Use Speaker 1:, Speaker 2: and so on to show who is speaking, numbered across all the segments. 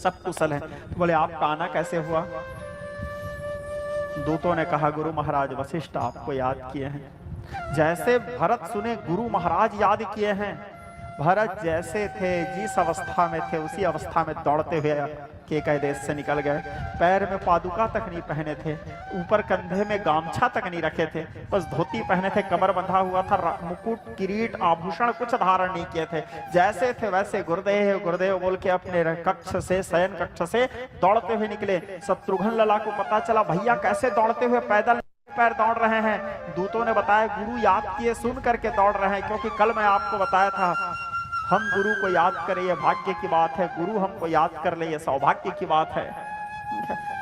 Speaker 1: सब कुशल है। तो बोले आपका आना कैसे हुआ? दूतों ने कहा गुरु महाराज वशिष्ठ आपको याद किए हैं। जैसे भरत सुने गुरु महाराज याद किए हैं, भरत जैसे थे जिस अवस्था में थे उसी अवस्था में दौड़ते हुए केकई देश से निकल गए। पैर में पादुका तक नहीं पहने थे, ऊपर कंधे में गामछा तक नहीं रखे थे, बस धोती पहने थे, कमर बंधा हुआ था, मुकुट किरीट आभूषण कुछ धारण नहीं किए थे। जैसे थे वैसे गुरुदेव गुरुदेव बोल के अपने कक्ष से, शयन कक्ष से दौड़ते हुए निकले। शत्रुघ्न लला को पता चला भैया कैसे दौड़ते हुए पैदल पैर दौड़ रहे हैं। दूतों ने बताया गुरु याद किए सुन करके दौड़ रहे हैं, क्योंकि कल मैं आपको बताया था हम गुरु को याद करें ये भाग्य की बात है, गुरु हमको याद कर ले ये सौभाग्य की बात है।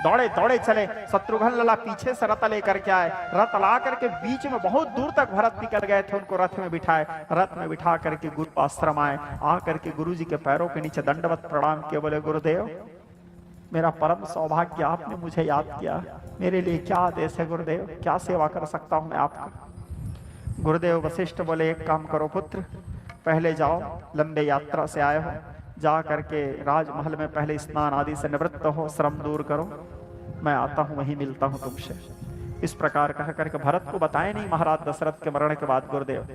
Speaker 1: दौड़े दौड़े चले। शत्रुघ्न लला पीछे से रथ लेकर के आए, रथ ला करके बीच में बहुत दूर तक भरत निकल गए थे, उनको रथ में बिठाए, रथ में बिठा करके गुरु आश्रम आए। आकर के गुरु जी के पैरों के नीचे दंडवत प्रणाम किए, बोले गुरुदेव मेरा परम सौभाग्य आपने मुझे याद किया, मेरे लिए क्या आदेश है गुरुदेव, क्या सेवा कर सकता हूं मैं आपका? गुरुदेव वशिष्ठ बोले एक काम करो पुत्र, पहले जाओ, लंबे यात्रा से आए हो, जा करके राजमहल में पहले स्नान आदि से निवृत्त हो, श्रम दूर करो, मैं आता हूं वहीं मिलता हूं तुमसे। इस प्रकार कह करके भरत को बताए नहीं महाराज दशरथ के मरण के बाद गुरुदेव,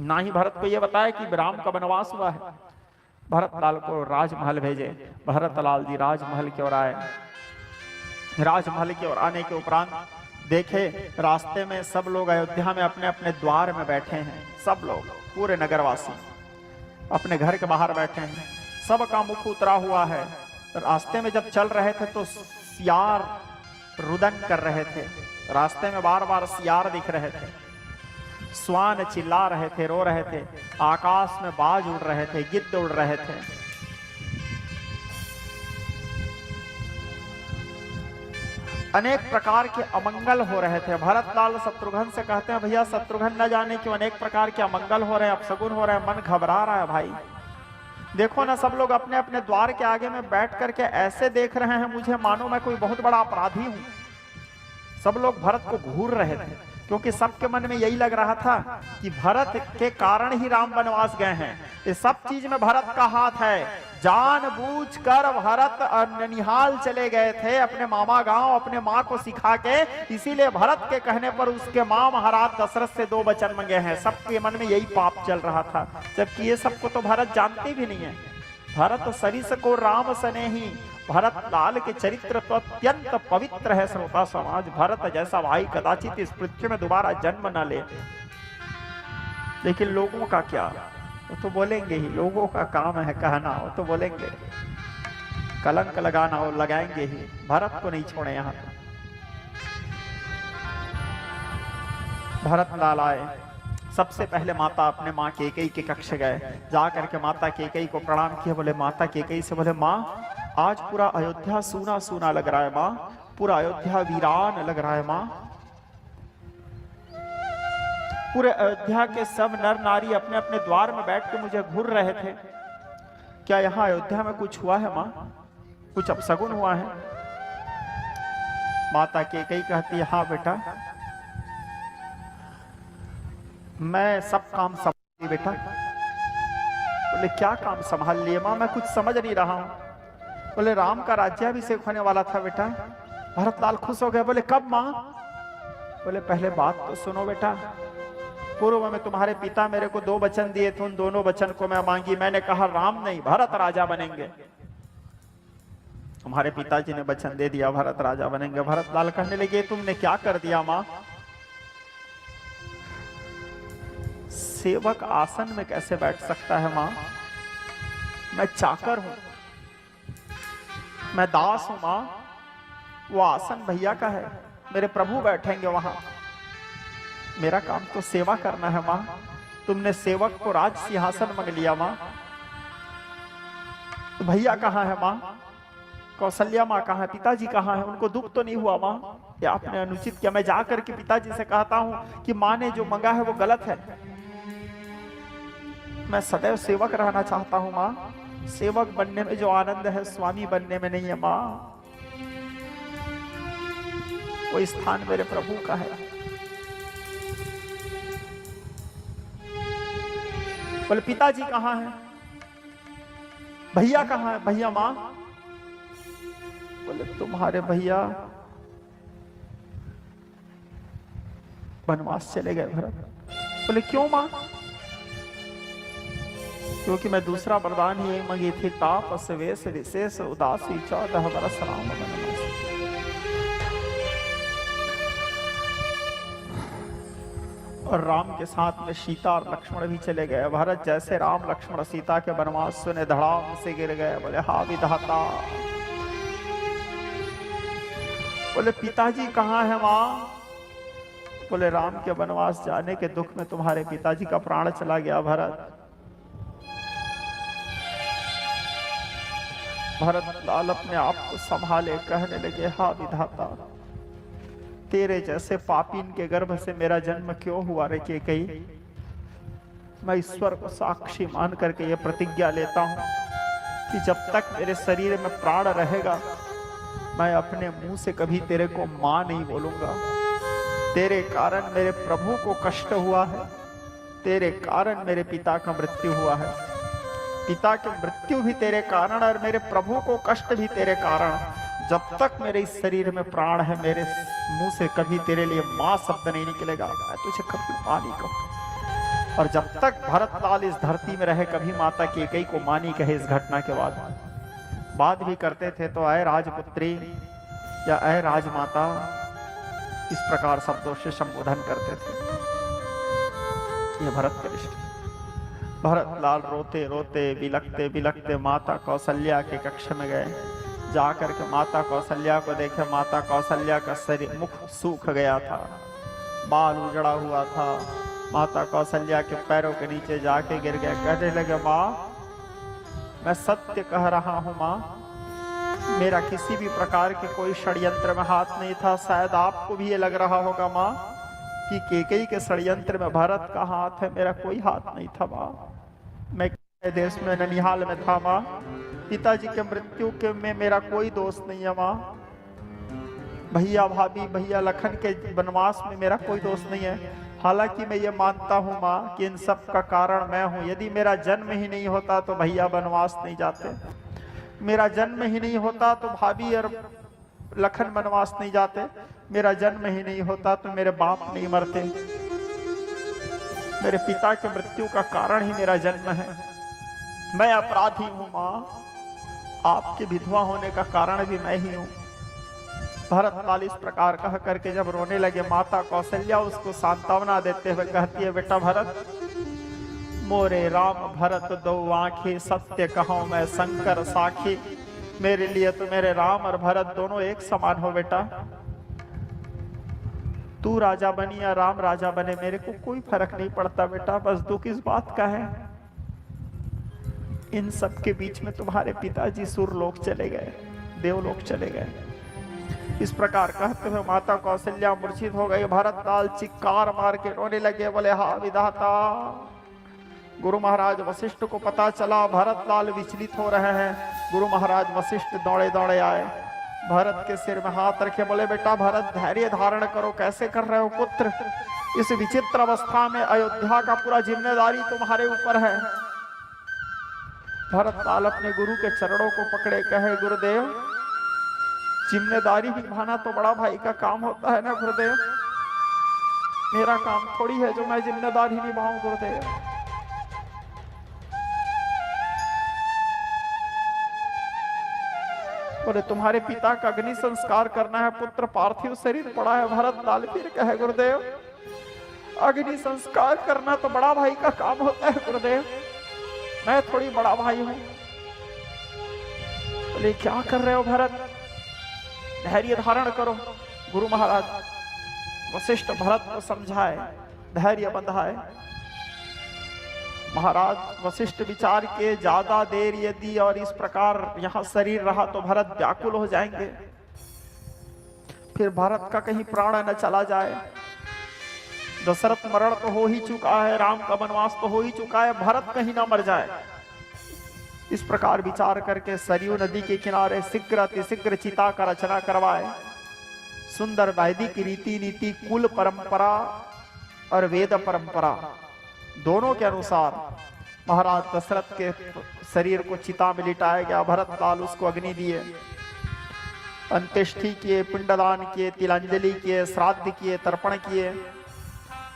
Speaker 1: ना ही भरत को यह बताया कि राम का वनवास हुआ है। भरत लाल को राजमहल भेजे, भरत लाल जी राजमहल की ओर आए। राजमहल की ओर आने के उपरांत देखे रास्ते में सब लोग अयोध्या में अपने अपने द्वार में बैठे हैं, सब लोग पूरे नगरवासी अपने घर के बाहर बैठे हैं, सबका मुख उतरा हुआ है। रास्ते में जब चल रहे थे तो सियार रुदन कर रहे थे, रास्ते में बार बार सियार दिख रहे थे, स्वान चिल्ला रहे थे, रो रहे थे, आकाश में बाज उड़ रहे थे, गिद्ध उड़ रहे थे। अनेक प्रकार के अमंगल हो रहे थे। भरत लाल शत्रुघ्न से कहते हैं भैया शत्रुघ्न न जाने क्यों अनेक प्रकार के अमंगल हो रहे हैं, अपशगुन हो रहे हैं, मन घबरा रहा है भाई। देखो ना सब लोग अपने अपने द्वार के आगे में बैठ करके ऐसे देख रहे हैं मुझे मानो मैं कोई बहुत बड़ा अपराधी हूं। सब लोग भरत को घूर रहे थे, क्योंकि सबके मन में यही लग रहा था कि भरत के कारण ही राम वनवास गए हैं, इस सब चीज में भरत का हाथ है। जानबूझकर भरत ननिहाल चले गए थे अपने मामा गांव, अपने माँ को सिखा के, इसीलिए भरत के कहने पर उसके माँ महाराज दशरथ से 2 वचन मांगे हैं। सबके मन में यही पाप चल रहा था, जबकि ये सबको तो भरत जानते भी नहीं है। भरत सरिस को राम सने ही, भरत लाल के चरित्र तो अत्यंत पवित्र है श्रोता समाज। भरत जैसा भाई कदाचित इस पृथ्वी में दोबारा जन्म न ले। लेकिन लोगों का क्या, वो तो बोलेंगे ही, लोगों का काम है कहना, वो तो बोलेंगे, कलंक लगाना वो लगाएंगे ही, भरत को नहीं छोड़े यहाँ। भरत लाल आए, सबसे पहले माता अपने माँ केकई के कक्ष गए, जा करके माता केकई को प्रणाम किया। बोले माता केकई से बोले माँ आज पूरा अयोध्या सूना सूना लग रहा है माँ, पूरा अयोध्या वीरान लग रहा है माँ। पूरे अयोध्या के सब नर नारी अपने अपने द्वार में बैठ के मुझे घूर रहे थे, क्या यहाँ अयोध्या में कुछ हुआ है माँ, कुछ अपशगुन हुआ है? माता केकई कहती है हाँ बेटा मैं सब काम संभाल ली बेटा। बोले क्या काम संभाल लिए माँ, मैं कुछ समझ नहीं रहा हूँ। बोले राम का राज्याभिषेक होने वाला था बेटा। भरत लाल खुश हो गए, बोले कब माँ? बोले पहले बात तो सुनो बेटा, पूर्व में तुम्हारे पिता मेरे को 2 वचन दिए थे, उन दोनों वचन को मैं मांगी, मैंने कहा राम नहीं भरत राजा बनेंगे। तुम्हारे पिताजी ने वचन दे दिया भरत राजा बनेंगे। भरत लाल कहने लगे तुमने क्या कर दिया माँ? सेवक आसन में कैसे बैठ सकता है माँ? मैं चाकर हूं, मैं दास हूं माँ, वो आसन भैया का है, मेरे प्रभु बैठेंगे वहां, मेरा काम तो सेवा करना है माँ। तुमने सेवक को राज सिंहासन मांग लिया माँ, तो भैया कहाँ है माँ? कौशल्या माँ कहाँ है? पिताजी कहाँ है? उनको दुख तो नहीं हुआ माँ? या आपने अनुचित किया? मैं जाकर के पिताजी से कहता हूं कि माँ ने जो मांगा है वो गलत है, मैं सदैव सेवक रहना चाहता हूं माँ। सेवक बनने में जो आनंद है स्वामी बनने में नहीं है माँ, वो स्थान मेरे प्रभु का है। बोले पिताजी कहाँ है? भैया कहाँ है? भैया माँ बोले तुम्हारे भैया वनवास चले गए भरत। बोले क्यों मां? क्योंकि मैं दूसरा वरदान ही मंगी थी, तापस वेश विशेष उदासी 14 बरस राम वनवास। और राम के साथ में सीता और लक्ष्मण भी चले गए। भरत जैसे राम लक्ष्मण सीता के वनवास सुने धड़ाम से गिर गए। बोले हा विधाता। बोले पिताजी कहाँ है मां? बोले राम के वनवास जाने के दुख में तुम्हारे पिताजी का प्राण चला गया भरत। भरत लाल अपने आप को संभाले कहने लगे हा विधाता, तेरे जैसे पापीन के गर्भ से मेरा जन्म क्यों हुआ रे कैकेयी? मैं ईश्वर को साक्षी मान करके ये प्रतिज्ञा लेता हूं कि जब तक मेरे शरीर में प्राण रहेगा मैं अपने मुंह से कभी तेरे को मां नहीं बोलूंगा। तेरे कारण मेरे प्रभु को कष्ट हुआ है, तेरे कारण मेरे पिता का मृत्यु हुआ है, पिता की मृत्यु भी तेरे कारण और मेरे प्रभु को कष्ट भी तेरे कारण। जब तक मेरे इस शरीर में प्राण है मेरे मुंह से कभी तेरे लिए मां शब्द नहीं निकलेगा, मैं तुझे कभी मां नहीं कहूंगा। और जब तक भरत लाल इस धरती में रहे कभी माता कैकेयी को मां नहीं कहे। इस घटना के बाद बात भी करते थे तो अय राजपुत्री या अय राजमाता इस प्रकार शब्दों से संबोधन करते थे। ये भरत के रिश्ते। भरत लाल रोते रोते बिलखते बिलखते माता कौशल्या के कक्ष में गए। जाकर के माता कौशल्या को देखे, माता कौशल्या का शरीर मुख सूख गया था, बाल उजड़ा हुआ था। माता कौशल्या के पैरों के नीचे जाके गिर गए। कहने लगे माँ मैं सत्य कह रहा हूँ माँ, मेरा किसी भी प्रकार के कोई षड्यंत्र में हाथ नहीं था। शायद आपको भी ये लग रहा होगा माँ कि कैकेयी के षड्यंत्र में भरत का हाथ है, मेरा कोई हाथ नहीं था माँ। मैं देश में ननिहाल में था माँ, पिताजी के मृत्यु के में मेरा कोई दोष नहीं है माँ। भैया भाभी भैया लखन के वनवास में मेरा कोई दोष नहीं है। हालांकि मैं ये मानता हूँ माँ कि इन सब का कारण मैं हूँ। यदि मेरा जन्म ही नहीं होता तो भैया वनवास नहीं जाते, मेरा जन्म ही नहीं होता तो भाभी और लखन वनवास नहीं जाते, मेरा जन्म ही नहीं होता तो मेरे बाप नहीं मरते। मेरे पिता के मृत्यु का कारण ही मेरा जन्म है। मैं अपराधी हूँ माँ, आपके विधवा होने का कारण भी मैं ही हूँ। भरत लाल इस प्रकार कह करके जब रोने लगे, माता कौशल्या उसको सांत्वना देते हुए कहती है बेटा भरत, मोरे राम भरत दो आंखें, सत्य कहूं मैं शंकर साखी। मेरे लिए तो मेरे राम और भरत दोनों एक समान हो बेटा। तू राजा बनी या राम राजा बने मेरे को कोई फर्क नहीं पड़ता बेटा। बस दुख इस बात का है इन सब के बीच में तुम्हारे पिताजी सुरलोक चले गए, देवलोक चले गए। इस प्रकार कहते हुए माता कौशल्या मूर्छित हो गई। भरत लाल चिक्कार मार के रोने लगे। बोले हा विधाता। गुरु महाराज वशिष्ठ को पता चला भरत लाल विचलित हो रहे हैं। गुरु महाराज वशिष्ठ दौड़े दौड़े आए, भरत के सिर में हाथ रखे। बोले बेटा भरत धैर्य धारण करो, कैसे कर रहे हो पुत्र? इस विचित्र अवस्था में अयोध्या का पूरा जिम्मेदारी तुम्हारे ऊपर है। भरत लाल अपने गुरु के चरणों को पकड़े, कहे गुरुदेव जिम्मेदारी निभाना तो बड़ा भाई का काम होता है ना गुरुदेव, मेरा काम थोड़ी है जो मैं जिम्मेदारी निभाऊं गुरुदेव। बोले तुम्हारे पिता का अग्नि संस्कार करना है पुत्र, पार्थिव शरीर पड़ा है। भरत लाल फिर कहे गुरुदेव अग्नि संस्कार करना तो बड़ा भाई का काम होता है गुरुदेव, मैं थोड़ी बड़ा भाई हूं। बोले क्या कर रहे हो भरत, धैर्य धारण करो। गुरु महाराज वशिष्ठ भरत को समझाए, धैर्य बंधाए। महाराज वशिष्ठ विचार के ज्यादा देर यदि और इस प्रकार यहां शरीर रहा तो भरत व्याकुल हो जाएंगे, फिर भरत का कहीं प्राण न चला जाए। दशरथ मरण तो हो ही चुका है, राम का वनवास तो हो ही चुका है, भरत कहीं ना मर जाए। इस प्रकार विचार करके सरयू नदी के किनारे शीघ्र अतिशीघ्र चिता का रचना करवाए। सुंदर वैदिक रीति नीति, कुल परंपरा और वेद परंपरा दोनों के अनुसार महाराज दशरथ के शरीर को चिता में लिटाया गया। भरत लाल उसको अग्नि दिए। अंत्येष्टि किए, पिंडदान किए, तिलांजलि किए, श्राद्ध किए, तर्पण किए,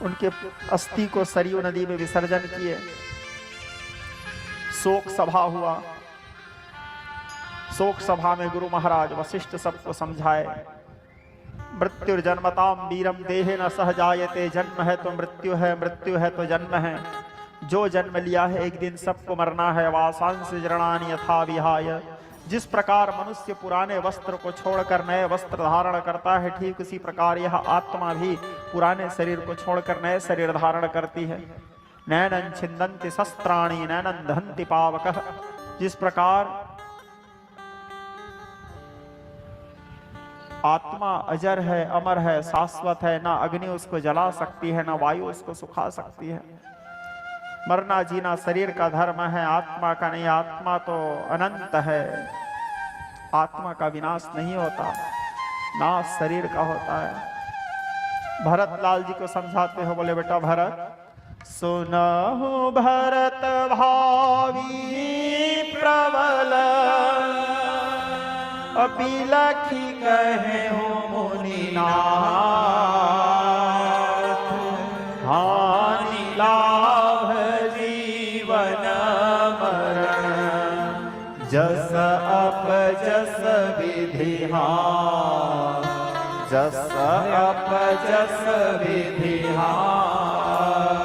Speaker 1: उनके अस्थि को सरयू नदी में विसर्जन किए। शोक सभा हुआ। शोक सभा में गुरु महाराज वशिष्ठ सबको समझाए, मृत्युर्जन्मताम वीरम देहे न सहजायते, जन्म है तो मृत्यु है, मृत्यु है तो जन्म है। जो जन्म लिया है एक दिन सबको मरना है। वासांस जरणानि यथा विहाय, जिस प्रकार मनुष्य पुराने वस्त्र को छोड़कर नए वस्त्र धारण करता है, ठीक उसी प्रकार यह आत्मा भी पुराने शरीर को छोड़कर नए शरीर धारण करती है। नैनं छिन्दन्ति शस्त्राणि नैनं दहन्ति पावकः, जिस प्रकार आत्मा अजर है, अमर है, शाश्वत है, ना अग्नि उसको जला सकती है, ना वायु उसको सुखा सकती है। मरना जीना शरीर का धर्म है, आत्मा का नहीं। आत्मा तो अनंत है, आत्मा का विनाश नहीं होता, नाश शरीर का होता है। भरत लाल जी को समझाते हो, बोले बेटा भरत सुनहु भरत भावी प्रबल, अबिलखी कहे हो मुनिनाथ, हानि लाभ जीवन मरण, जस अपजस विधि हार, जस अपजस विधि हार।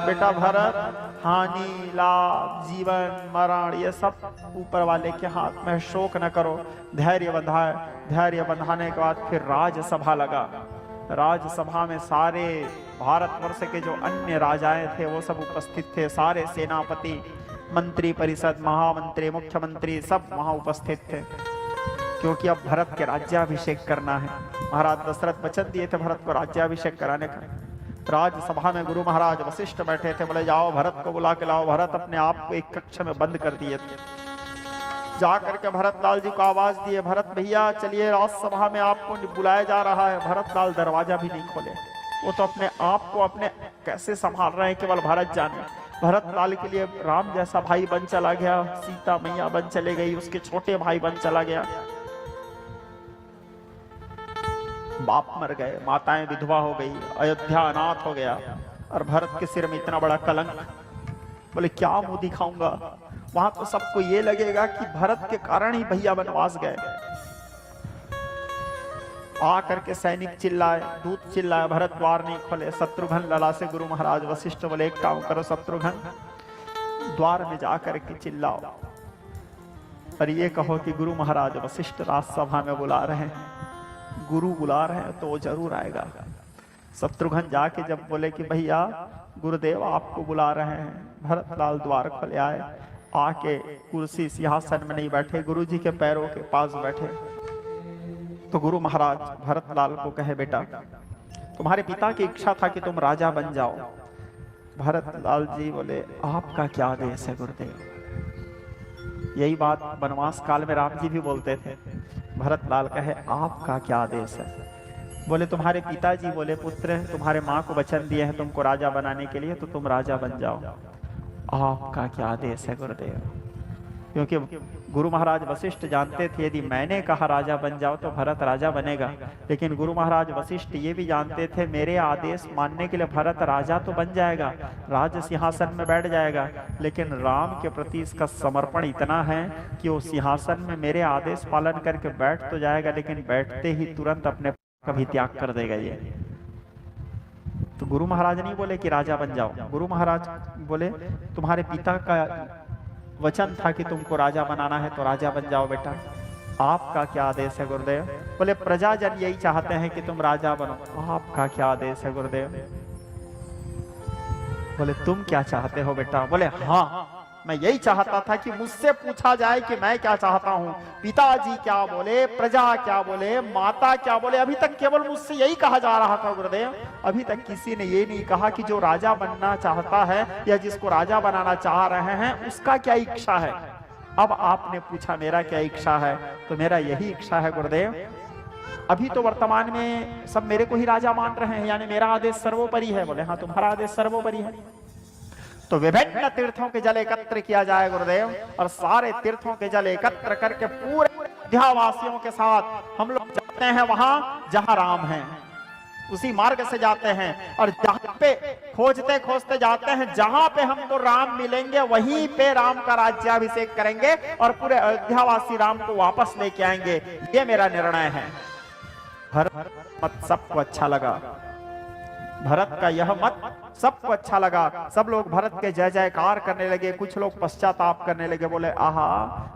Speaker 1: बेटा भरत, हानि लाभ जीवन मरण ये सब ऊपर वाले के हाथ में, शोक न करो, धैर्य बंधाए। धैर्य बंधाने के बाद फिर राजसभा लगा। राजसभा में सारे भारतवर्ष के जो अन्य राजाएं थे वो सब उपस्थित थे। सारे सेनापति, मंत्री परिषद, महामंत्री, मुख्यमंत्री सब वहां उपस्थित थे, क्योंकि अब भरत के राज्याभिषेक करना है। महाराज दशरथ वचन दिए थे भरत को राज्याभिषेक कराने का। राजसभा में गुरु महाराज वशिष्ठ बैठे थे, बोले जाओ भरत को बुला के लाओ। भरत अपने आप को एक कक्ष में बंद कर दिए थे। जा करके भरत लाल जी को आवाज दिए, भरत भैया चलिए, राजसभा में आपको बुलाया जा रहा है। भरत लाल दरवाजा भी नहीं खोले, वो तो अपने आप को अपने कैसे संभाल रहे हैं केवल भरत जाने। भरत लाल के लिए राम जैसा भाई बन चला गया, सीता मैया बन चले गई, उसके छोटे भाई बन चला गया, बाप मर गए, माताएं विधवा हो गई, अयोध्या अनाथ हो गया, और भरत के सिर में इतना बड़ा कलंक। बोले क्या मुंह दिखाऊंगा, वहां तो सबको ये लगेगा कि भरत के कारण ही भैया वनवास गए। आ करके सैनिक चिल्लाए, दूत चिल्लाए, भरत द्वार नहीं खोले। शत्रुघ्न लला से गुरु महाराज वशिष्ठ बोले एक काम करो शत्रुघ्न, द्वार में जाकर के चिल्लाओ और ये कहो कि गुरु महाराज वशिष्ठ राजसभा में बुला रहे हैं, गुरु बुला रहे हैं तो वो जरूर आएगा। शत्रुघ्न जाके जब बोले कि भैया गुरुदेव आपको बुला रहे हैं, भरत लाल द्वार खोले आए, आके कुर्सी सिंहासन में नहीं बैठे, गुरु जी के पैरों के पास बैठे। तो गुरु महाराज भरत लाल को कहे बेटा तुम्हारे पिता की इच्छा था कि तुम राजा बन जाओ। भरत लाल जी बोले आपका क्या आदेश है गुरुदेव। यही बात वनवास काल में राम जी भी बोलते थे। भरत लाल कहे आपका क्या आदेश है। बोले तुम्हारे पिताजी बोले पुत्र तुम्हारे माँ को वचन दिए हैं तुमको राजा बनाने के लिए, तो तुम राजा बन जाओ। आपका क्या आदेश है गुरुदेव। क्योंकि गुरु महाराज वशिष्ठ जानते थे यदि मैंने कहा राजा बन जाओ तो भरत राजा बनेगा, लेकिन गुरु महाराज वशिष्ठ ये भी जानते थे मेरे आदेश मानने के लिए भरत राजा तो बन जाएगा, राज सिंहासन में बैठ जाएगा, लेकिन राम के प्रति इसका समर्पण इतना है कि वो सिंहासन में मेरे आदेश पालन करके बैठ तो जाएगा, लेकिन बैठते ही तुरंत अपने का भी त्याग कर देगा ये। तो गुरु महाराज नहीं बोले कि राजा बन जाओ, गुरु महाराज बोले तुम्हारे पिता का वचन था कि तुमको राजा बनाना है तो राजा बन जाओ बेटा। आपका क्या आदेश है गुरुदेव। बोले प्रजाजन यही चाहते हैं कि तुम राजा बनो। आपका क्या आदेश है गुरुदेव। बोले तुम क्या चाहते हो बेटा। बोले हाँ मैं यही चाहता था कि मुझसे पूछा जाए कि मैं क्या चाहता हूँ, पिताजी क्या बोले, प्रजा क्या बोले, माता क्या बोले। अभी तक केवल मुझसे यही कहा जा रहा था गुरुदेव, अभी तक किसी ने ये नहीं कहा कि जो राजा बनना चाहता है या जिसको राजा बनाना चाह रहे हैं उसका क्या इच्छा है। अब आपने पूछा मेरा क्या इच्छा है, तो मेरा यही इच्छा है गुरुदेव। अभी तो वर्तमान में सब मेरे को ही राजा मान रहे हैं, यानी मेरा आदेश सर्वोपरि है। बोले हाँ तुम्हारा आदेश सर्वोपरि है। तो विभिन्न तीर्थों के जल एकत्र किया जाए गुरुदेव, और सारे तीर्थों के जल एकत्र करके पूरे अयोध्या वासियों के साथ हम लोग जाते हैं वहां जहां राम है, उसी मार्ग से जाते हैं और जहां पे खोजते खोजते जाते हैं, जहां पे हमको राम मिलेंगे वहीं पे राम का राज्याभिषेक करेंगे और पूरे अयोध्यावासी राम को वापस लेके आएंगे। ये मेरा निर्णय है। भरत मत सबको अच्छा लगा, भरत का यह मत सबको अच्छा लगा। सब लोग भरत के जय जयकार करने लगे, कुछ लोग पश्चाताप करने लगे, बोले आहा,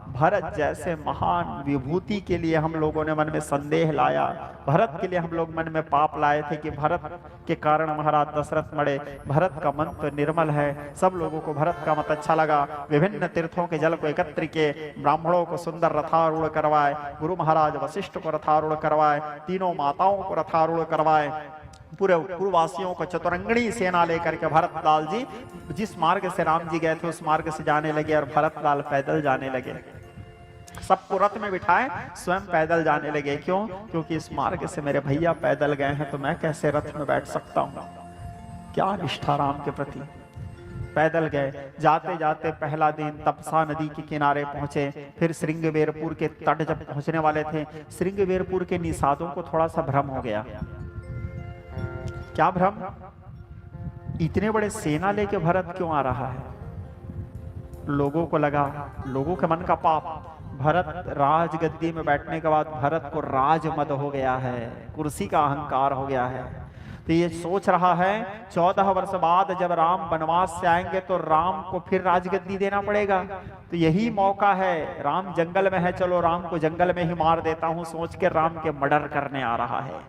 Speaker 1: भरत जैसे महान विभूति के लिए हम लोगों ने मन में संदेह लाया, भरत के लिए हम लोग मन में पाप लाए थे कि भरत के कारण महाराज दशरथ मरे। भरत का मन तो निर्मल है। सब लोगों को भरत का मत अच्छा लगा। विभिन्न तीर्थों के जल को एकत्र किए, ब्राह्मणों को सुंदर रथारूढ़ करवाए, गुरु महाराज वशिष्ठ को रथारूढ़ करवाए, तीनों माताओं को रथारूढ़ करवाए, पूरे कुरुवासियों को चतुरंगणी सेना लेकर के भरत लाल जी जिस मार्ग से राम जी गए थे उस मार्ग से जाने लगे और भरत लाल पैदल जाने लगे। सबको रथ में बिठाए, स्वयं पैदल जाने लगे। क्यों? क्योंकि इस मार्ग से मेरे भैया पैदल गए हैं तो मैं कैसे रथ में बैठ सकता हूं। क्या निष्ठा राम के प्रति। पैदल गए, जाते जाते पहला दिन तपसा नदी के किनारे पहुंचे। फिर श्रृंगवेरपुर के तट जब पहुंचने वाले थे, श्रृंगवेरपुर के निषादों को थोड़ा सा भ्रम हो गया। क्या भ्रम? इतने बड़े सेना लेके भरत क्यों आ रहा है? लोगों को लगा, लोगों के मन का पाप, भरत राजगद्दी में बैठने के बाद भरत को राजमद हो गया है, कुर्सी का अहंकार हो गया है। तो ये सोच रहा है 14 वर्ष बाद जब राम वनवास से आएंगे तो राम को फिर राजगद्दी देना पड़ेगा, तो यही मौका है। राम जंगल में है, चलो राम को जंगल में ही मार देता हूं, सोच के राम के मर्डर करने आ रहा है।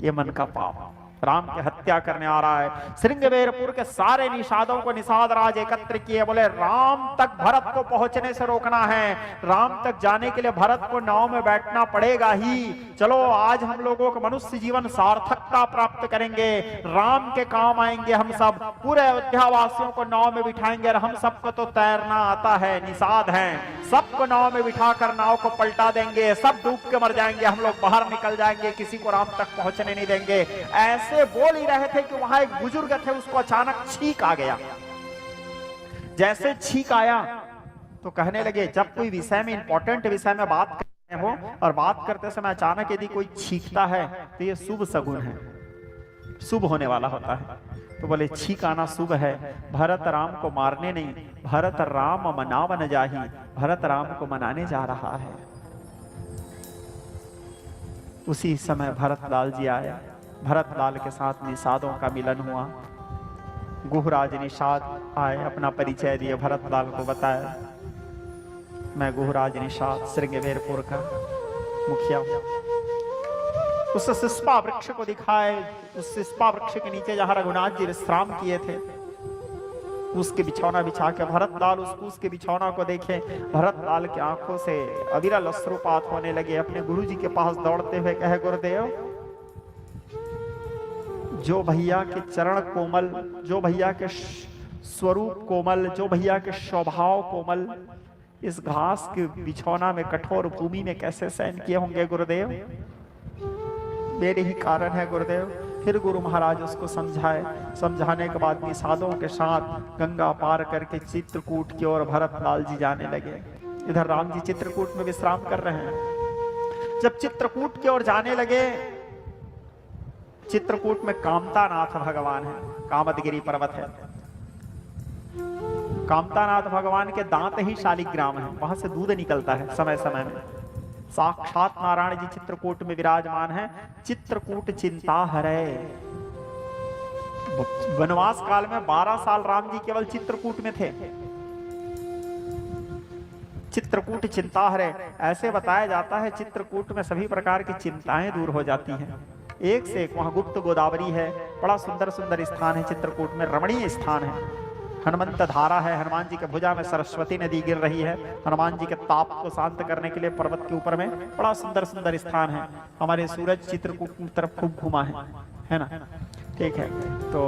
Speaker 1: ये मन का पाप, राम की हत्या करने आ रहा है। श्रृंगवेरपुर के सारे निषादों को निषाद राज एकत्र किए, बोले राम तक भरत को पहुंचने से रोकना है, राम तक जाने के लिए भरत को नाव में बैठना पड़ेगा ही। चलो आज हम लोगों को मनुष्य जीवन सार्थकता प्राप्त करेंगे, राम के काम आएंगे हम सब। पूरे अयोध्या वासियों को नाव में बिठाएंगे और हम सबको तो तैरना आता है, निषाद है, सबको नाव में बिठाकर नाव को पलटा देंगे, सब डूब के मर जाएंगे, हम लोग बाहर निकल जाएंगे, किसी को राम तक पहुंचने नहीं देंगे। ऐसे बोल ही रहे थे कि वहां एक बुजुर्ग थे, उसको अचानक छींक आ गया। जैसे छींक आया तो कहने लगे, जब कोई विषय में, इंपॉर्टेंट विषय में बात करते हो और बात करते समय अचानक यदि कोई छींकता है तो ये शुभ सगुन है, शुभ होने वाला होता है। तो बोले छींक आना शुभ है। भरत राम को मारने नहीं, भरत राम मनावन जाही, भरत राम को मनाने जा रहा है। उसी समय भरत लाल जी आया, भरत लाल के साथ निषादों का मिलन हुआ। गुहराज निषाद आए, अपना परिचय दिए, भरत लाल को बताया मैं गुहराज निषाद श्रृंगवेरपुर का मुखिया हूं। उस सिस्पा वृक्ष को दिखाए, उस सिस्पा वृक्ष के नीचे जहां रघुनाथ जी विश्राम किए थे उसके बिछौना बिछा के भरत लाल उसके बिछौना को देखे। भरत लाल की आंखों से अविरल अश्रुपात होने लगे। अपने गुरु जी के पास दौड़ते हुए कहे, गुरुदेव, जो भैया के चरण कोमल, जो भैया के स्वरूप कोमल, जो भैया के स्वभाव कोमल, इस घास के बिछौना में, कठोर भूमि में कैसे शयन किए होंगे गुरुदेव? मेरे ही कारण है गुरुदेव। फिर गुरु महाराज उसको समझाए। समझाने के बाद निषादों के साथ गंगा पार करके चित्रकूट की ओर भरत लाल जी जाने लगे। इधर राम जी चित्रकूट में विश्राम कर रहे हैं। जब चित्रकूट की ओर जाने लगे, चित्रकूट में कामतानाथ भगवान है, कामदगिरी पर्वत है। कामतानाथ भगवान के दांत ही शालिग्राम है, वहां से दूध निकलता है समय समय में। साक्षात नारायण जी चित्रकूट में विराजमान है। चित्रकूट चिंता हरे। वनवास काल में 12 साल राम जी केवल चित्रकूट में थे। चित्रकूट चिंता हरे, ऐसे बताया जाता है चित्रकूट में सभी प्रकार की चिंताएं दूर हो जाती हैं। एक से एक वहां गुप्त गोदावरी है, बड़ा सुंदर सुंदर स्थान है चित्रकूट में, रमणीय स्थान है। हनुमंत धारा है, हनुमान जी के भुजा में सरस्वती नदी गिर रही है। हनुमान जी के ताप को शांत करने के लिए पर्वत के ऊपर में बड़ा सुंदर सुंदर स्थान है। हमारे सूरज चित्रकूट की तरफ खूब घुमा है ना? ठीक है। तो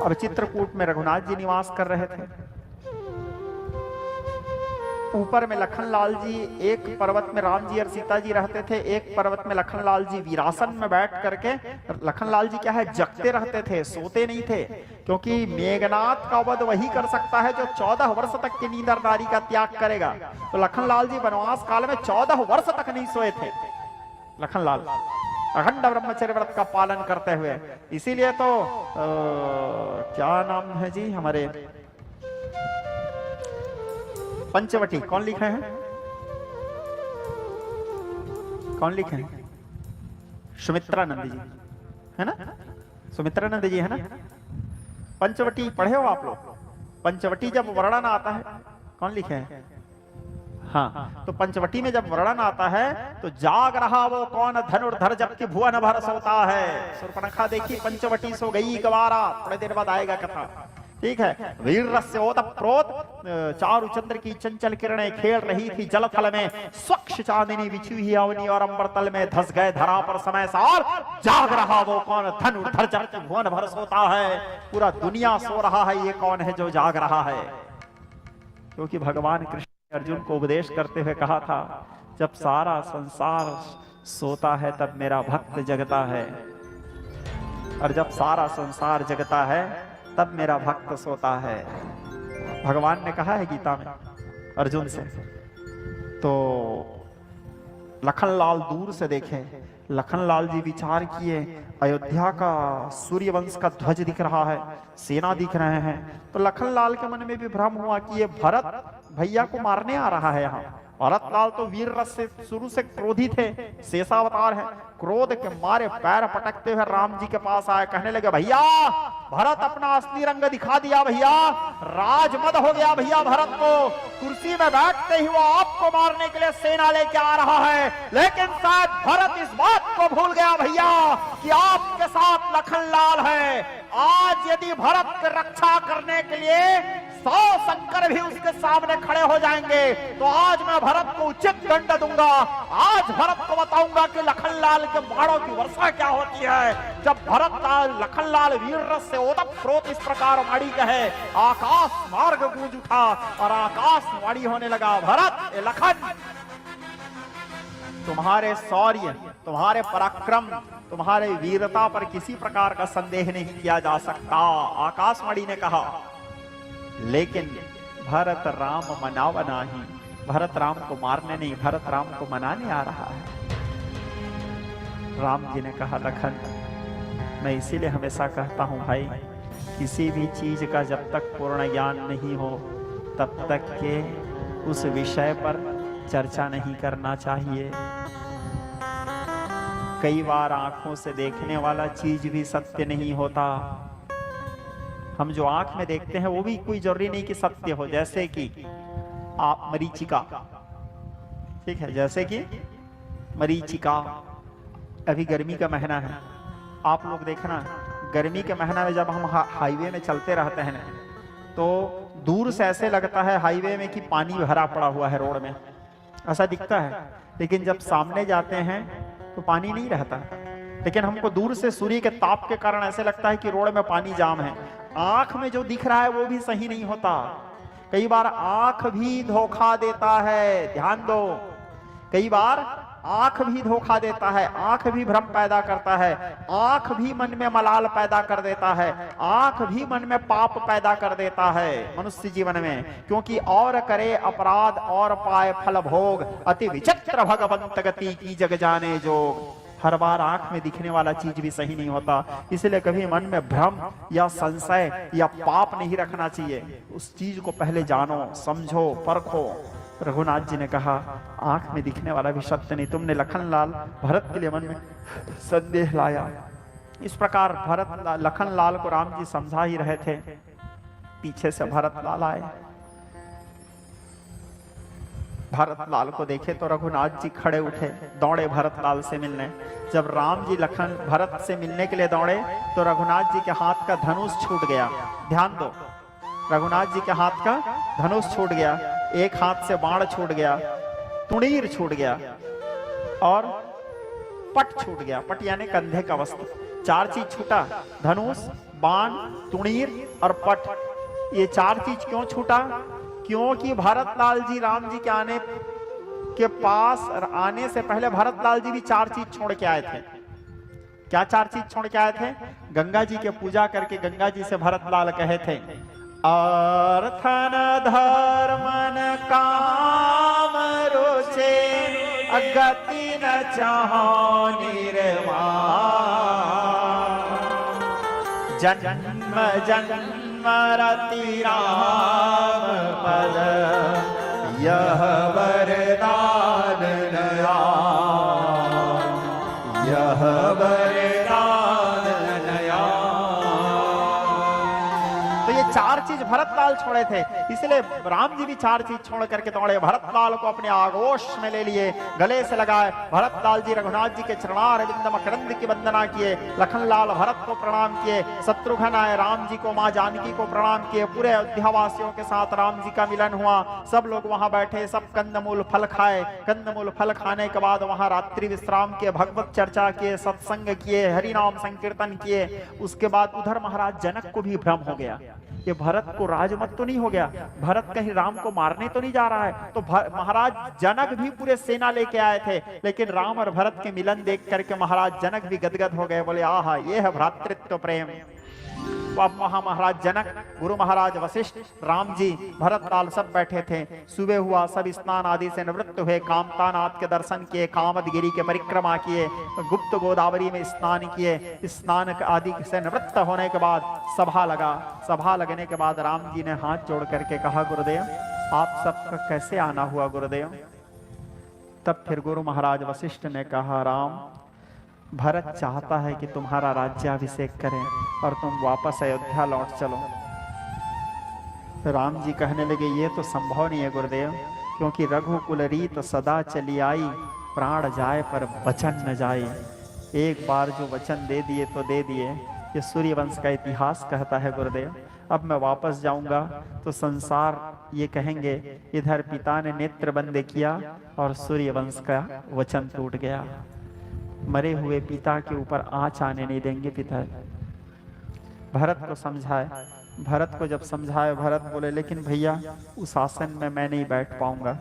Speaker 1: अब चित्रकूट में रघुनाथ जी निवास कर रहे थे। ऊपर में लखनलाल जी, एक पर्वत में राम जी और सीता जी रहते थे, एक पर्वत में लखनलाल जी वीरासन में बैठ करके, लखनलाल जी क्या है, जगते रहते थे, सोते नहीं थे, क्योंकि मेघनाथ का वध वही कर सकता है जो 14 वर्ष तक की नींद और नारी का त्याग करेगा। तो लखनलाल जी वनवास काल में 14 वर्ष तक नहीं सोए थे। लखनलाल अखंड ब्रह्मचर्य व्रत का पालन करते हुए, इसीलिए तो क्या नाम है जी हमारे पंचवटी कौन लिखे हैं, कौन लिखे हैं? सुमित्रानंद जी है ना, सुमित्रानंद जी है ना। पंचवटी पढ़े हो आप लोग? पंचवटी जब वर्णन आता है, कौन लिखे हैं? हाँ, तो पंचवटी में जब वर्णन आता है तो जाग रहा वो कौन धनुर्धर जबकि भुवन भर सोता है। शूर्पणखा देखी पंचवटी सो गई गवारा, थोड़े देर बाद आएगा कथा, ठीक है। वीर रस्य ओतप्रोत चारु चंद्र की चंचल किरणें खेल रही थी जल थल में, स्वच्छ चांदनी बिछी हुई अवनी और अंबर तल में धस गए धरा पर समय सार। जाग रहा वो कौन धनुर्धर जबकि भुवन भर सोता है। पूरा दुनिया सो रहा है, ये कौन है जो जाग रहा है? क्योंकि भगवान कृष्ण अर्जुन को उपदेश करते हुए कहा था, जब सारा संसार सोता है तब मेरा भक्त जगता है, और जब सारा संसार जगता है तब मेरा भक्त सोता है। भगवान ने कहा है गीता में अर्जुन से। तो लखनलाल दूर से देखे, लखनलाल जी विचार किए, अयोध्या का सूर्यवंश का ध्वज दिख रहा है, सेना दिख रहे हैं। तो लखनलाल के मन में भी भ्रम हुआ कि ये भरत भैया को मारने आ रहा है यहाँ। भरतलाल तो वीर रस से शुरू से क्रोधी थे, शेषावतार है। क्रोध के मारे पैर पटकते हुए राम जी के पास आए, कहने लगे भैया भरत अपना असली रंग दिखा दिया भैया, राजमद हो गया भैया भरत को, कुर्सी में बैठते ही वो आपको मारने के लिए सेना लेके आ रहा है। लेकिन शायद भरत इस बात को भूल गया भैया कि आपके साथ लखनलाल है। आज यदि भरत की रक्षा करने के लिए 100 शंकर भी उसके सामने खड़े हो जाएंगे तो आज मैं भरत को उचित दंड दूंगा। आज भरत को बताऊंगा कि लखनलाल के बाणों की वर्षा क्या होती है। जब भरत लखनलाल वीर रस से ओतप्रोत इस प्रकार वाणी कहे, आकाश मार्ग गूंज उठा और आकाश वाणी होने लगा, भरत ए लखन, तुम्हारे शौर्य, तुम्हारे पराक्रम, तुम्हारे वीरता पर किसी प्रकार का संदेह नहीं किया जा सकता। आकाशवाणी ने कहा, लेकिन भरत राम मनावा नहीं, भरत राम को मारने नहीं, भरत राम को मनाने आ रहा है। राम जी ने कहा, लखन मैं इसीलिए हमेशा कहता हूं भाई, किसी भी चीज का जब तक पूर्ण ज्ञान नहीं हो तब तक के उस विषय पर चर्चा नहीं करना चाहिए। कई बार आंखों से देखने वाला चीज भी सत्य नहीं होता। हम जो आंख में देखते हैं वो भी कोई जरूरी नहीं कि सत्य हो। जैसे कि आप मरीचिका, ठीक है, जैसे कि मरीचिका, अभी गर्मी का महीना है, आप लोग देखना गर्मी के महीना में जब हम हाईवे में चलते रहते हैं तो दूर से ऐसे लगता है हाईवे में कि पानी भरा पड़ा हुआ है, रोड में ऐसा दिखता है। लेकिन जब सामने जाते हैं तो पानी नहीं रहता। लेकिन हमको दूर से सूर्य के ताप के कारण ऐसे लगता है कि रोड में पानी जाम है। आंख में जो दिख रहा है वो भी सही नहीं होता। कई बार आंख भी धोखा देता है, ध्यान दो, कई बार आंख भी धोखा देता है, आंख भी भ्रम पैदा करता है, आंख भी मन में मलाल पैदा कर देता है, आंख भी मन में पाप पैदा कर देता है मनुष्य जीवन में। क्योंकि और करे अपराध और पाए फल भोग, अति विचित्र भगवंत गति की जग जाने जोग। हर बार आंख में दिखने वाला चीज भी सही नहीं होता। इसलिए कभी मन में भ्रम या संशय या पाप नहीं रखना चाहिए। उस चीज को पहले जानो, समझो, परखो। रघुनाथ जी ने कहा, आंख में दिखने वाला भी सत्य नहीं। तुमने लखनलाल भरत के लिए मन में संदेह लाया। इस प्रकार भरत लखनलाल को राम जी समझा ही रहे थे, पीछे से भरतलाल आए। भरतलाल को देखे तो रघुनाथ जी खड़े उठे, दौड़े भरतलाल से मिलने। जब राम जी लखन भरत से मिलने के लिए दौड़े तो रघुनाथ जी के हाथ का धनुष छूट गया। ध्यान दो, रघुनाथ जी के हाथ का धनुष छूट गया, एक हाथ से बाण छूट गया, तुणीर छूट गया और पट छूट गया। पट यानी कंधे का वस्त्र। 4 चीज छूटा, धनुष, बाण, तुणीर और पट। ये 4 चीज क्यों छूटा? क्योंकि भरतलाल जी राम जी के आने के पास आने से पहले भरतलाल जी भी 4 चीज छोड़ के आए थे। क्या 4 चीज छोड़ के आए थे? गंगा जी के पूजा करके गंगा जी से भरतलाल कहे थे, अर्थन धर्मन काम रुचे गति न चाहो निर्वाण, जन्म जन्म रति राम पद यह वरदान नया, यह वरदान नया। तो ये 4 चीज भरतलाल छोड़े थे, इसलिए राम जी भी 4 चीज छोड़ करके दौड़े। भरतलाल को अपने आगोश में ले लिए, गले से लगाए। भरतलाल जी रघुनाथ जी के चरणार बिंद मकरंद की वंदना किए, लखनलाल भरत को प्रणाम किए, शत्रुघ्न आए राम जी को, मां जानकी को प्रणाम किए। पूरे अयोध्या वासियों के साथ राम जी का मिलन हुआ। सब लोग वहां बैठे, सब कंदमूल फल खाए। कंदमूल फल खाने के बाद वहां रात्रि विश्राम किए, भगवत चर्चा किए, सत्संग किए, हरिनाम संकीर्तन किए। उसके बाद उधर महाराज जनक को भी भ्रम हो गया, ये भरत को राजमत तो नहीं हो गया, भरत कहीं राम को मारने तो नहीं जा रहा है। तो महाराज जनक भी पूरे सेना लेके आए थे, लेकिन राम और भरत के मिलन देख करके महाराज जनक भी गदगद हो गए, बोले आहा ये है भ्रातृत्व प्रेम। तो अब वहां महाराज जनक, गुरु महाराज वशिष्ठ, राम जी, भरतलाल सब बैठे थे। सुबह हुआ, सब स्नान आदि से निवृत्त हुए, कामतानाथ के दर्शन किए, कामदगिरी के परिक्रमा किए, गुप्त गोदावरी में स्नान किए। स्नान आदि से निवृत्त होने के बाद सभा लगा। सभा लगने के बाद राम जी ने हाथ जोड़ करके कहा, गुरुदेव आप सबका कैसे आना हुआ गुरुदेव? तब फिर गुरु महाराज वशिष्ठ ने कहा, राम भरत चाहता है कि तुम्हारा राज्याभिषेक करें और तुम वापस अयोध्या लौट चलो। राम जी कहने लगे, ये तो संभव नहीं है गुरुदेव, क्योंकि रघुकुल रीत सदा चली आई, प्राण जाए पर वचन न जाए। एक बार जो वचन दे दिए तो दे दिए, ये सूर्यवंश का इतिहास कहता है गुरुदेव। अब मैं वापस जाऊंगा तो संसार ये कहेंगे इधर पिता ने नेत्र बंद किया और सूर्यवंश का वचन टूट गया। मरे हुए पिता के ऊपर आंच आने नहीं देंगे पिता। भरत को समझाए, भरत को जब समझाए, भरत बोले लेकिन भैया उस आसन में मैं नहीं बैठ पाऊंगा।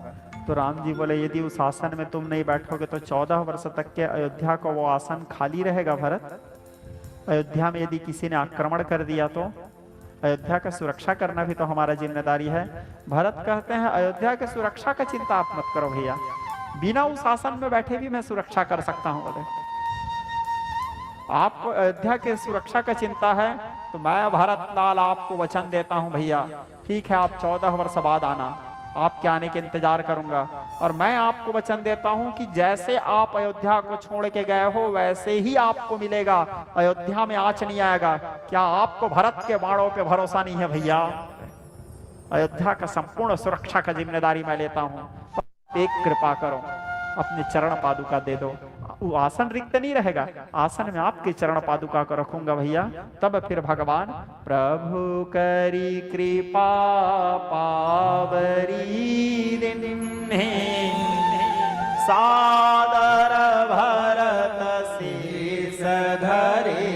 Speaker 1: तो राम जी बोले, यदि उस आसन में तुम नहीं बैठोगे तो 14 वर्ष तक के अयोध्या का वो आसन खाली रहेगा भरत। अयोध्या में यदि किसी ने आक्रमण कर दिया तो अयोध्या का सुरक्षा करना भी तो हमारा जिम्मेदारी है। भरत कहते हैं, अयोध्या के सुरक्षा का चिंता आप मत करो भैया, बिना उस आसन में बैठे भी मैं सुरक्षा कर सकता हूं। बोले आपको अयोध्या के सुरक्षा का चिंता है तो मैं भरतलाल आपको वचन देता हूं भैया, ठीक है आप 14 वर्ष बाद आना, आपके आने के इंतजार करूंगा। और मैं आपको वचन देता हूं कि जैसे आप अयोध्या को छोड़ के गए हो वैसे ही आपको मिलेगा, अयोध्या में आंच नहीं आएगा। क्या आपको भरत के बाणों पे भरोसा नहीं है भैया? अयोध्या का संपूर्ण सुरक्षा का जिम्मेदारी मैं लेता हूं, एक कृपा करो अपने चरण पादुका दे दो। वो आसन रिक्त नहीं रहेगा, आसन में आपके चरण पादुका को रखूंगा भैया। तब फिर भगवान, प्रभु करी कृपा पावरी दिन्हे, सादर भरत शीस धरे।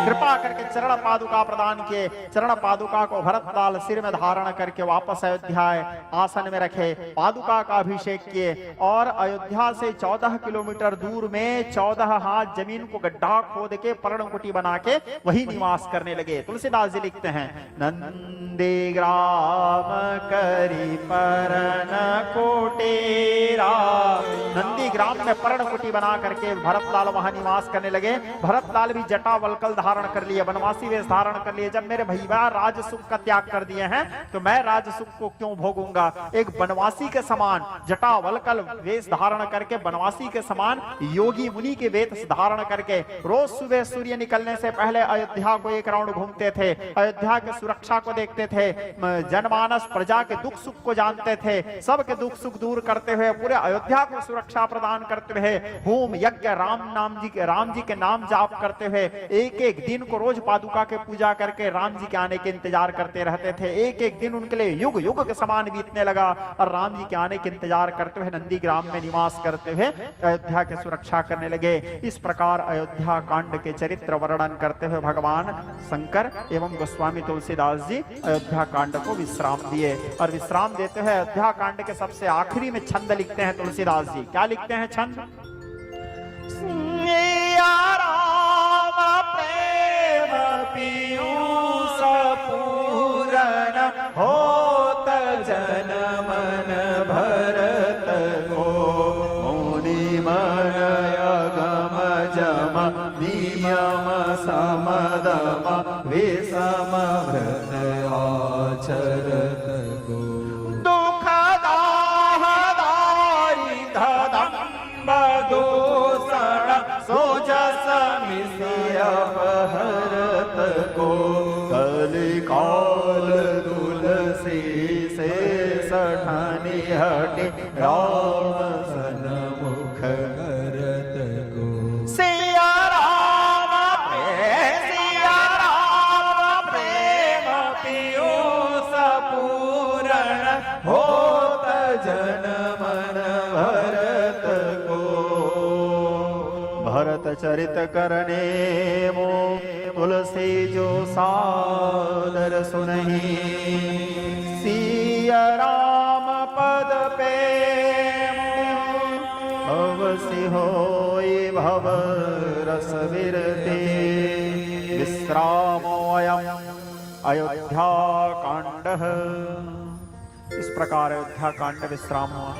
Speaker 1: कृपा करके चरण पादुका प्रदान किए। चरण पादुका को भरतलाल सिर में धारण करके वापस अयोध्या आए, आसन में रखे, पादुका का अभिषेक किए और अयोध्या से 14 किलोमीटर दूर में 14 हाथ जमीन को गड्ढा खोद के पर्णकुटी बना के वही निवास करने लगे। तुलसीदास जी लिखते हैं, नंदी ग्राम करी परण कोटेरा। नंदी ग्राम में पर्णकुटी बना करके भरतलाल वहां निवास करने लगे। भरतलाल भी जटा वल्कल धारण कर लिए, वनवासी वेश धारण कर लिए। जब मेरे भैया राजसुख का त्याग कर दिए हैं तो मैं राजसुख को क्यों भोगूंगा? एक वनवासी के समान जटा वल्कल वेश धारण करके, वनवासी के समान योगी मुनि के वेश धारण करके रोज सुबह सूर्य निकलने से पहले अयोध्या को एक राउंड घूमते थे, अयोध्या के सुरक्षा को देखते थे, जनमानस प्रजा के दुख सुख को जानते थे, सबके दुख सुख दूर करते हुए पूरे अयोध्या को सुरक्षा प्रदान करते हुए होम यज्ञ राम जी के नाम जाप करते हुए एक एक दिन को रोज पादुका के पूजा करके राम जी के आने के इंतजार करते रहते थे। एक एक दिन उनके लिए युग युग के समान बीतने लगा और राम जी के आने के इंतजार करते हुए नंदीग्राम में निवास करते हुए अयोध्या की सुरक्षा करने लगे। इस प्रकार अयोध्या कांड के चरित्र वर्णन करते हुए भगवान शंकर एवं गोस्वामी तुलसीदास जी अयोध्या कांड को विश्राम दिए। और विश्राम देते हुए अयोध्या कांड के सबसे आखिरी में छंद लिखते हैं तुलसीदास जी। क्या लिखते हैं छंद? राम प्रेम पीयूष पूरन होत जन मन भरत को मुनि मन अगम जम नियम समदम विषम व्रत आचरत को दुख दाहदारी धदम्ब दूषण सोजस मिसिय अपहरत को कलिकाल तुलसी से सठनी हटे राम सन्मुख करत को सिया राम प्रेम पीयूष पूरण होत जन मन भरत को भरत चरित करने मो तुलसी जो सादर सुनहि सिया राम पद पे अवसि होई भव रस विरते विश्रामोऽयम् अयोध्या कांड। इस प्रकार अयोध्या कांड विश्राम हुआ।